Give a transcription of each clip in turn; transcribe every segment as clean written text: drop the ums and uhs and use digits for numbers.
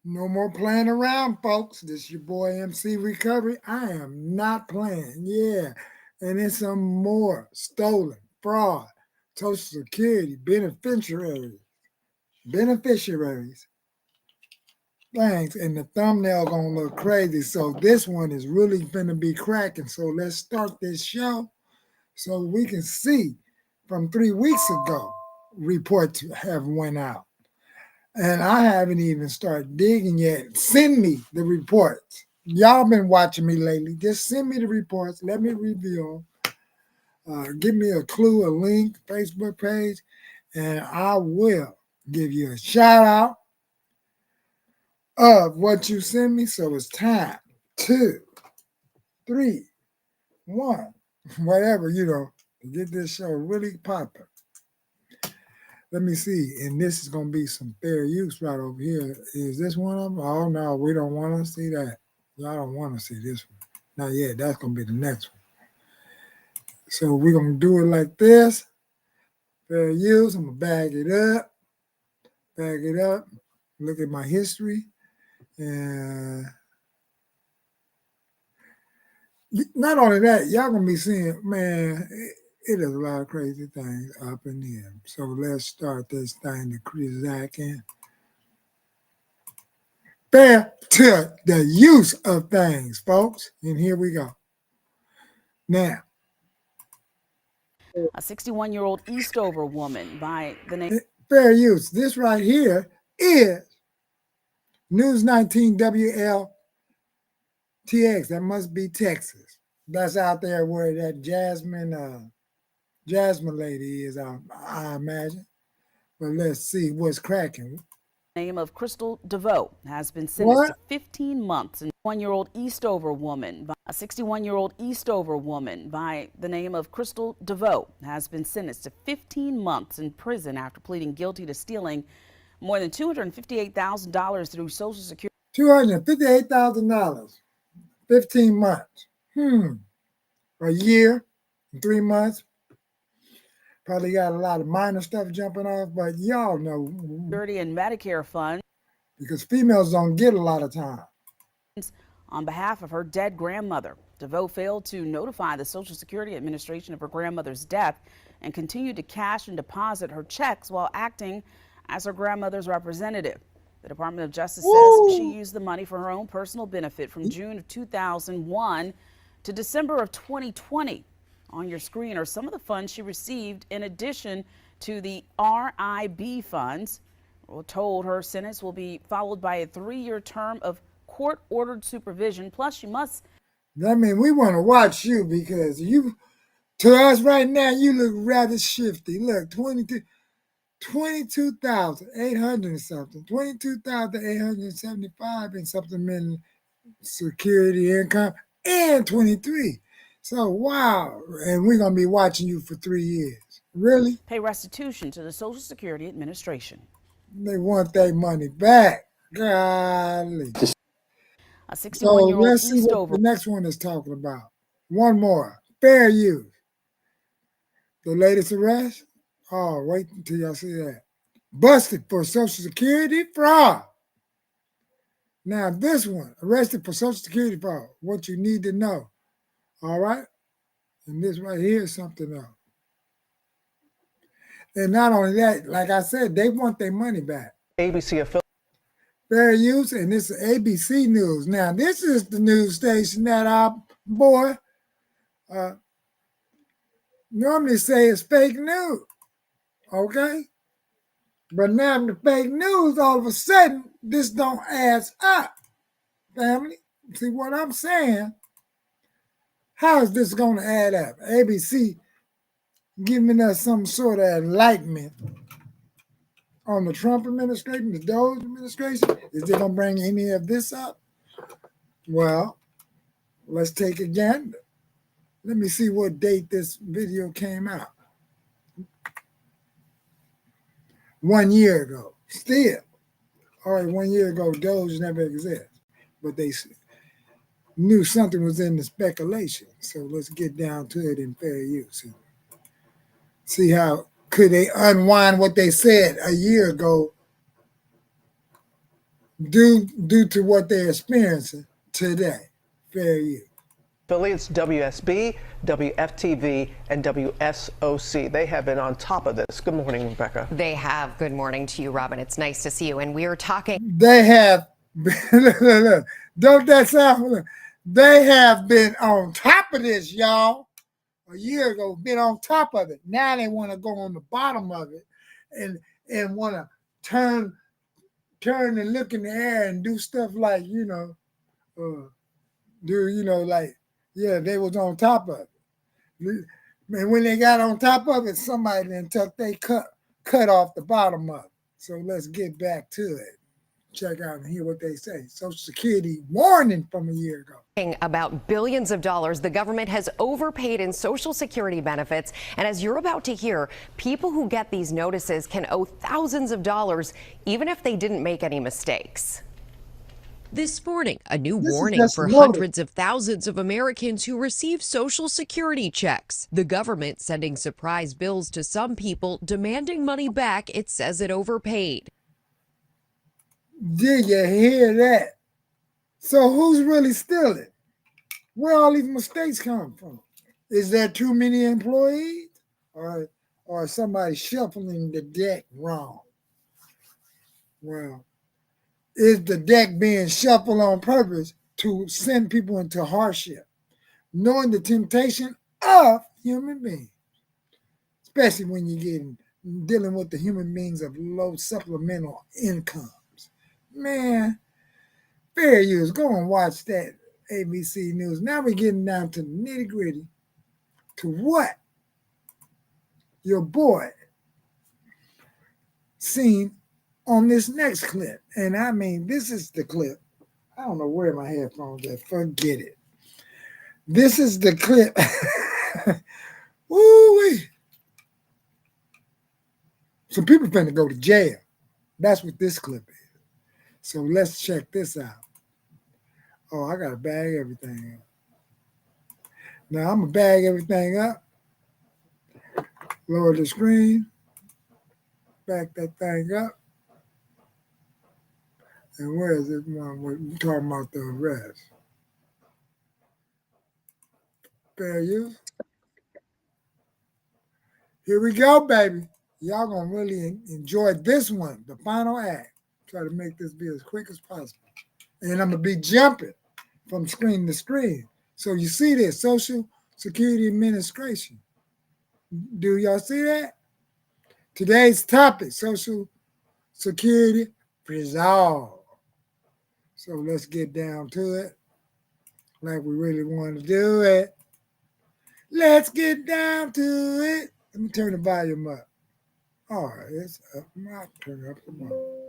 No more playing around, folks. This your boy MC Recovery. I am not playing. Yeah. And it's some more stolen, fraud, Social Security, beneficiaries, things. And the thumbnail gonna look crazy. So this one is really gonna be cracking. So let's start this show so we can see from 3 weeks ago reports have went out. And I haven't even started digging yet. Send me the reports. Y'all been watching me lately. Just send me the reports. Let me review them. Give me a clue, a link, Facebook page, and I will give you a shout out of what you send me. So it's time. 2, 3, 1, whatever, to get this show really popping. Let me see. And this is going to be some fair use right over here. Is this one of them? Oh, no, we don't want to see that. Y'all don't want to see this one. Not yet. That's going to be the next one. So we're going to do it like this. Fair use. I'm going to bag it up, look at my history. And not only that, y'all going to be seeing, man, it is a lot of crazy things up in here. So let's start this thing to Krizakin. Fair to the use of things, folks. And here we go. Now, a 61-year-old Eastover woman by the name. Fair use. This right here is News 19 WLTX. That must be Texas. That's out there where that Jasmine lady is, I imagine. But let's see what's cracking. Name of Crystal DeVoe has been sentenced What? to 15 months. And a 61-year-old Eastover woman by the name of Crystal DeVoe has been sentenced to 15 months in prison after pleading guilty to stealing more than $258,000 through Social Security. $258,000. 15 months. A year, 3 months. Probably got a lot of minor stuff jumping off, but y'all know. And Medicare funds. Because females don't get a lot of time. On behalf of her dead grandmother, DeVoe failed to notify the Social Security Administration of her grandmother's death and continued to cash and deposit her checks while acting as her grandmother's representative. The Department of Justice says she used the money for her own personal benefit from June of 2001 to December of 2020. On your screen are some of the funds she received in addition to the RIB funds. We're told her sentence will be followed by a 3-year term of court-ordered supervision. Plus, she must. I mean, we want to watch you because to us right now, you look rather shifty. Look, 22,800 and something, 22,875 and something in security income, and 23. So, wow. And we're going to be watching you for 3 years. Really? Pay restitution to the Social Security Administration. They want their money back. Golly. A So 61-year-old let's see what Eastover. the next one is talking about. One more. Fair use. The latest arrest? Oh, wait until y'all see that. Busted for Social Security fraud. Now, this one, arrested for Social Security fraud. What you need to know. All right? And this right here is something else. And not only that, like I said, they want their money back. ABC affiliate. Fair use, and this is ABC News. Now, this is the news station that our boy normally say is fake news. Okay? But now the fake news, all of a sudden, this don't add up, family. See what I'm saying? How is this going to add up? ABC giving us some sort of enlightenment on the Trump administration, the Doge administration. Is they going to bring any of this up? Well, let's take a gander. Let me see what date this video came out. 1 year ago. Still. All right, 1 year ago, Doge never existed. But they knew something was in the speculation. So let's get down to it in fair use. See how could they unwind what they said a year ago due to what they're experiencing today. Fair use. Affiliates WSB, WFTV, and WSOC. They have been on top of this. Good morning, Rebecca. They have. Good morning to you, Robin. It's nice to see you. And we are talking. They have been, don't that sound? They have been on top of this, y'all. A year ago, been on top of it. Now they want to go on the bottom of it and want to turn and look in the air and do stuff like, they was on top of it. And when they got on top of it, somebody then cut off the bottom of it. So let's get back to it. Check out and hear what they say. Social Security warning from a year ago. About billions of dollars the government has overpaid in Social Security benefits. And as you're about to hear, people who get these notices can owe thousands of dollars, even if they didn't make any mistakes. This morning, a new warning for hundreds of thousands of Americans who receive Social Security checks. The government sending surprise bills to some people, demanding money back it says it overpaid. Did you hear that? So who's really stealing? Where all these mistakes come from? Is there too many employees? Or somebody shuffling the deck wrong? Well, is the deck being shuffled on purpose to send people into hardship, knowing the temptation of human beings, especially when you're dealing with the human beings of low supplemental income? Man, fair use. Go and watch that ABC News. Now we're getting down to the nitty gritty to what your boy seen on this next clip. And I mean, this is the clip. I don't know where my headphones are. Forget it. This is the clip. Woo-wee. Some people finna go to jail. That's what this clip is. So let's check this out. Oh, I got to bag everything up. Now I'm going to bag everything up. Lower the screen. Back that thing up. And where is this one? We're talking about the arrest. Fair use. Here we go, baby. Y'all going to really enjoy this one, the final act. Try to make this be as quick as possible. And I'm going to be jumping from screen to screen. So you see this, Social Security Administration. Do y'all see that? Today's topic, Social Security Resolve. So let's get down to it like we really want to do it. Let's get down to it. Let me turn the volume up. All right, it's up. I'll turn up the volume.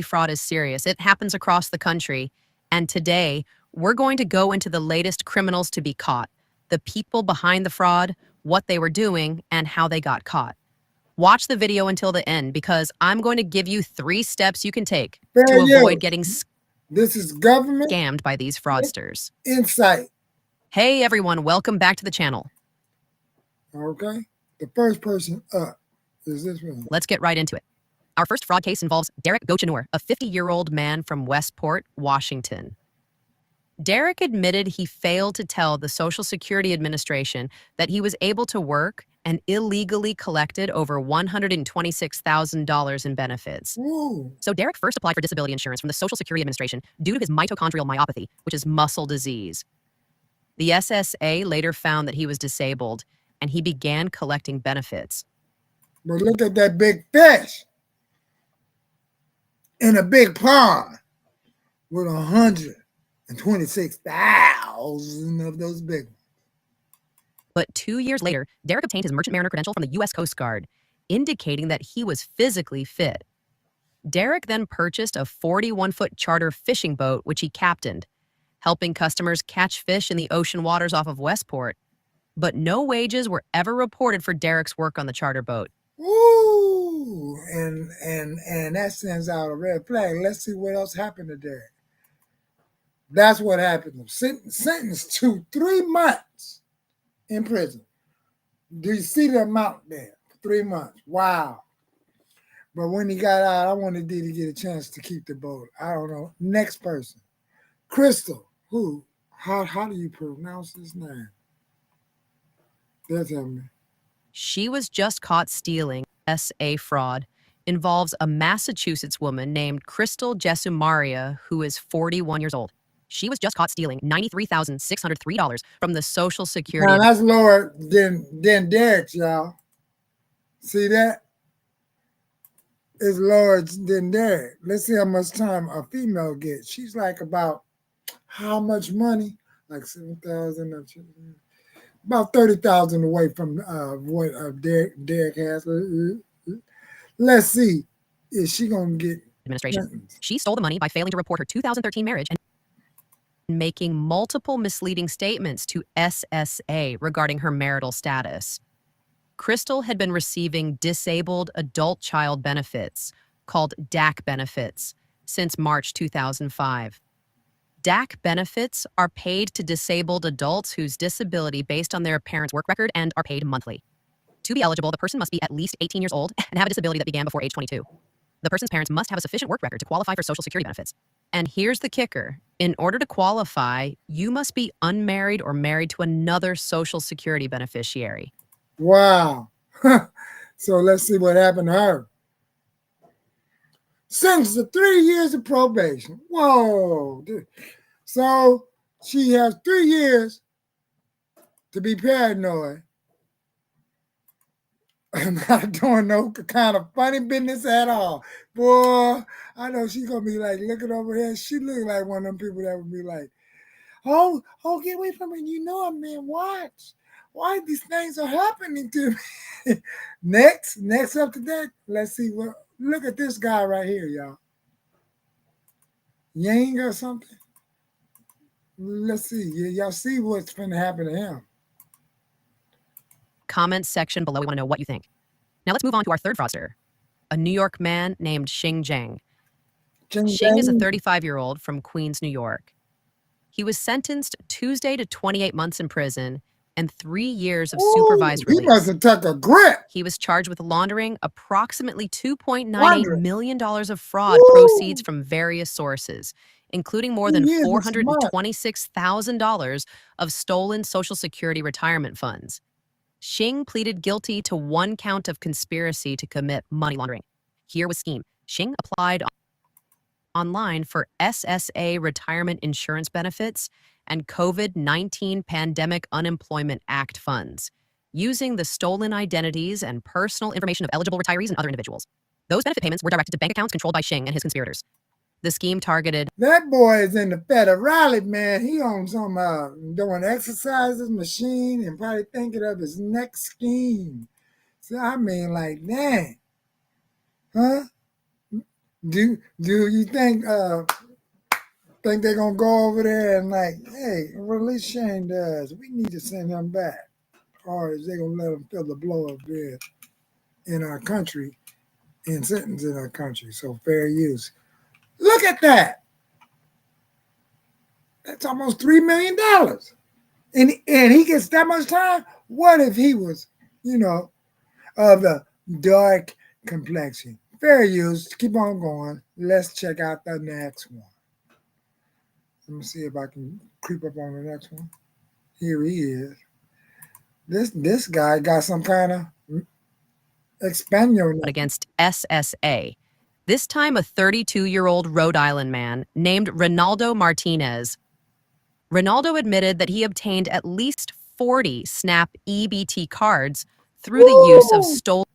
Fraud is serious. It happens across the country. And today, we're going to go into the latest criminals to be caught, the people behind the fraud, what they were doing, and how they got caught. Watch the video until the end because I'm going to give you 3 steps you can take to avoid getting this is government scammed by these fraudsters. Insight. Hey everyone, welcome back to the channel. Okay. The first person up is this one. Let's get right into it. Our first fraud case involves Derek Gochenor, a 50-year-old man from Westport, Washington. Derek admitted he failed to tell the Social Security Administration that he was able to work and illegally collected over $126,000 in benefits. Ooh. So Derek first applied for disability insurance from the Social Security Administration due to his mitochondrial myopathy, which is muscle disease. The SSA later found that he was disabled, and he began collecting benefits. But look at that big fish in a big pond with 126,000 of those big ones. But 2 years later, Derek obtained his Merchant Mariner credential from the U.S. Coast Guard, indicating that he was physically fit. Derek then purchased a 41-foot charter fishing boat, which he captained, helping customers catch fish in the ocean waters off of Westport. But no wages were ever reported for Derek's work on the charter boat. Ooh, and that sends out a red flag. Let's see what else happened to Derek. That's what happened. Sentenced to 3 months in prison. Do you see the amount there? 3 months. Wow. But when he got out, I wanted D to get a chance to keep the boat. I don't know. Next person. Crystal. Who? How do you pronounce his name? They'll tell me. She was just caught stealing. SA fraud involves a Massachusetts woman named Crystal Jesumaria, who is 41 years old. She was just caught stealing $93,603 from the Social Security. Now that's lower than Derek's, y'all. See that? It's lower than Derek. Let's see how much time a female gets. She's like about how much money? Like 7,000, about 30,000 away from what Derek has. Let's see, is she gonna get Administration. sentenced? She stole the money by failing to report her 2013 marriage and making multiple misleading statements to SSA regarding her marital status. Crystal had been receiving disabled adult child benefits, called DAC benefits, since March 2005. DAC benefits are paid to disabled adults whose disability based on their parents' work record and are paid monthly. To be eligible, the person must be at least 18 years old and have a disability that began before age 22. The person's parents must have a sufficient work record to qualify for Social Security benefits. And here's the kicker. In order to qualify, you must be unmarried or married to another Social Security beneficiary. Wow. So let's see what happened to her. Sentenced to 3 years of probation. Whoa. So she has 3 years to be paranoid. I'm not doing no kind of funny business at all. Boy, I know she's going to be like looking over here. She look like one of them people that would be like, oh, get away from me. You know I'm being watched. Why these things are happening to me? Next up to that, let's see what. Look at this guy right here, y'all. Yang or something. Let's see. Y'all see what's going to happen to him. Comments section below. We want to know what you think. Now let's move on to our third fraudster, a New York man named Xing Zhang. Xing is a 35-year-old from Queens, New York. He was sentenced Tuesday to 28 months in prison and 3 years of supervised release. He must have took a grip. He was charged with laundering approximately $2.98 million of fraud proceeds from various sources, including more than $426,000 of stolen Social Security retirement funds. Xing pleaded guilty to 1 count of conspiracy to commit money laundering. Here was scheme. Xing applied online for SSA retirement insurance benefits and COVID-19 Pandemic Unemployment Act funds, using the stolen identities and personal information of eligible retirees and other individuals. Those benefit payments were directed to bank accounts controlled by Xing and his conspirators. The scheme targeted... That boy is in the federale, man. He on some doing exercises, machine, and probably thinking of his next scheme. So I mean, like, dang. Huh? Do you think they're gonna go over there and like, hey, release Shane does. We need to send him back. Or is they gonna let him feel the blow of it in our country and sentence in our country? So fair use. Look at that. That's almost $3 million. And he gets that much time? What if he was, of the dark complexion? Fair use. Keep on going. Let's check out the next one. Let me see if I can creep up on the next one. Here he is. This guy got some kind of Espanol. But against SSA. This time a 32-year-old Rhode Island man named Ronaldo Martinez. Ronaldo admitted that he obtained at least 40 SNAP EBT cards through the use of stolen...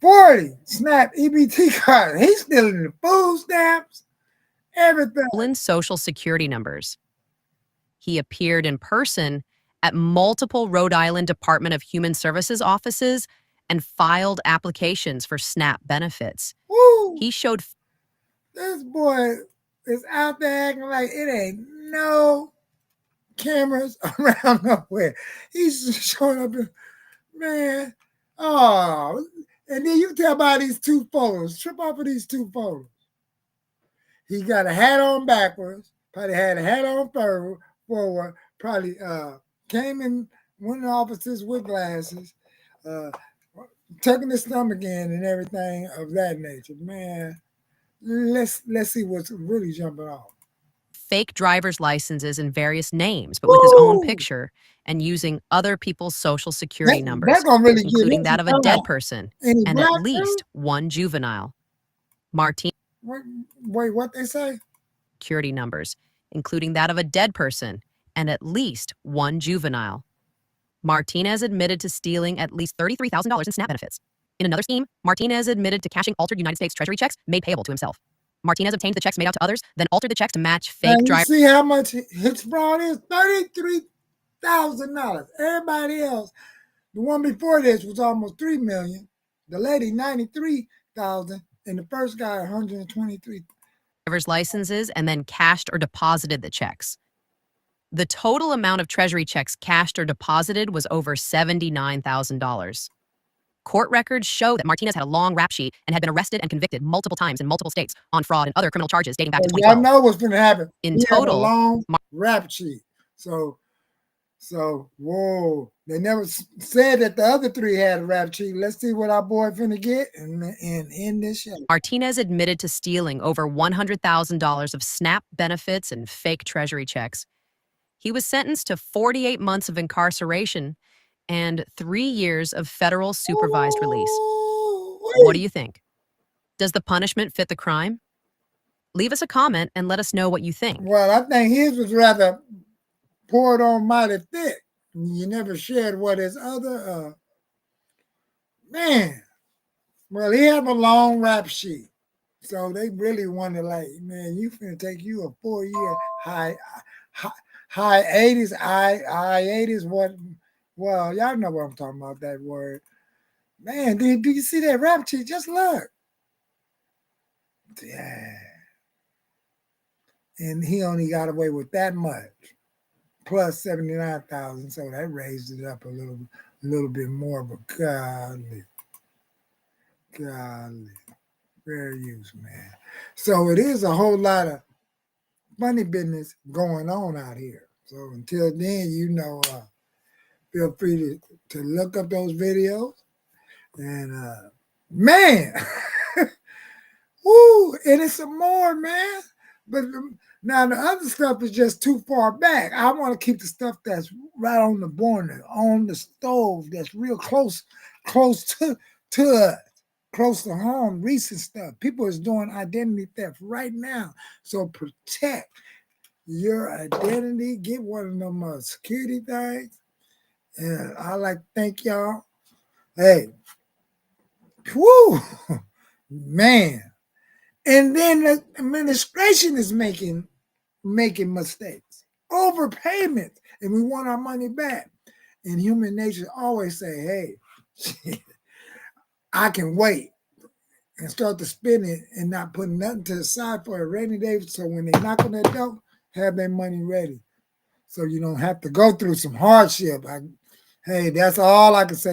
40 SNAP EBT cards. He's stealing the food stamps, everything. ...stolen Social Security numbers. He appeared in person at multiple Rhode Island Department of Human Services offices and filed applications for SNAP benefits. Woo. He showed... This boy is out there acting like it ain't no cameras around nowhere. He's showing up, man. Oh, and then you tell by these 2 photos. Trip off of these 2 photos. He got a hat on backwards. Probably had a hat on forward. Probably came in one of the offices with glasses. tucking his stomach in and everything of that nature. Man, let's see what's really jumping off. Fake driver's licenses in various names, but with his own Woo! picture and using other people's social security That numbers, gonna really get including him that of a some dead time. person Any and black at dude? least one juvenile. Wait, what they say? Security numbers, including that of a dead person and at least one juvenile. Martinez admitted to stealing at least $33,000 in SNAP benefits. In another scheme, Martinez admitted to cashing altered United States Treasury checks made payable to himself. Martinez obtained the checks made out to others, then altered the checks to match fake And you driver. see how much his fraud is? $33,000. Everybody else, the one before this was almost $3 million. The lady $93,000, and the first guy $123,000. Driver's licenses and then cashed or deposited the checks. The total amount of Treasury checks cashed or deposited was over $79,000. Court records show that Martinez had a long rap sheet and had been arrested and convicted multiple times in multiple states on fraud and other criminal charges dating back to 2012. Y'all know what's going to happen. In He had a total, long rap sheet. So whoa, they never said that the other three had a rap sheet. Let's see what our boy finna get and end this show. Martinez admitted to stealing over $100,000 of SNAP benefits and fake Treasury checks. He was sentenced to 48 months of incarceration and 3 years of federal supervised release. What do you think? Does the punishment fit the crime? Leave us a comment and let us know what you think. Well, I think his was rather poured on mighty thick. You never shared what his other man. Well, he had a long rap sheet. So they really wanted, like, man, you finna take you a 4-year high 80s, what? Well, y'all know what I'm talking about, that word. Man, do you see that rap sheet? Just look. Yeah. And he only got away with that much, plus 79,000. So that raised it up a little bit more, but golly. Fair use, man. So it is a whole lot of funny business going on out here. So until then, feel free to look up those videos. And man, woo, and it's some more, man. But now the other stuff is just too far back. I want to keep the stuff that's right on the border, on the stove, that's real close to us. Close to home, recent stuff. People is doing identity theft right now. So protect your identity. Get one of them security things. And I like to thank y'all. Hey, whoo, man. And then the administration is making mistakes, overpayments, and we want our money back. And human nature always say, hey, I can wait, and start to spend it and not put nothing to the side for a rainy day. So when they knock on that door, have their money ready. So you don't have to go through some hardship. Hey, that's all I can say.